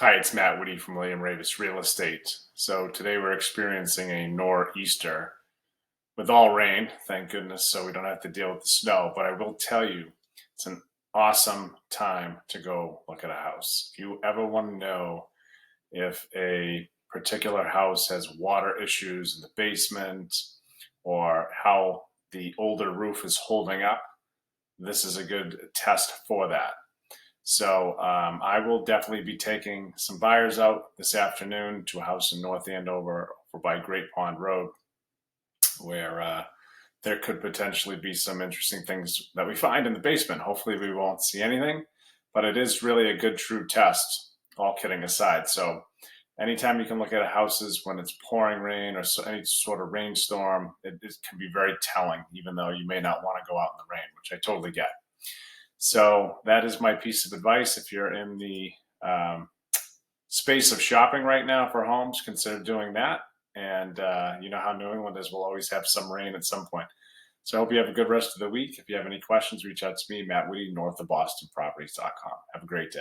Hi, it's Matt Witte from Witte Real Estate. So today we're experiencing a nor'easter with all rain, thank goodness, so we don't have to deal with the snow. But I will tell you, it's an awesome time to go look at a house. If you ever want to know if a particular house has water issues in the basement or how the older roof is holding up, this is a good test for that. So I will definitely be taking some buyers out this afternoon to a house in North Andover over by Great Pond Road, where there could potentially be some interesting things that we find in the basement. Hopefully, we won't see anything, but it is really a good true test, all kidding aside. So anytime you can look at houses when it's pouring rain or any sort of rainstorm, it can be very telling, even though you may not want to go out in the rain, which I totally get. So that is my piece of advice. If you're in the space of shopping right now for homes, consider doing that. And you know how New Englanders will always have some rain at some point. So I hope you have a good rest of the week. If you have any questions, reach out to me, Matt Witte, north of boston properties.com. Have a great day.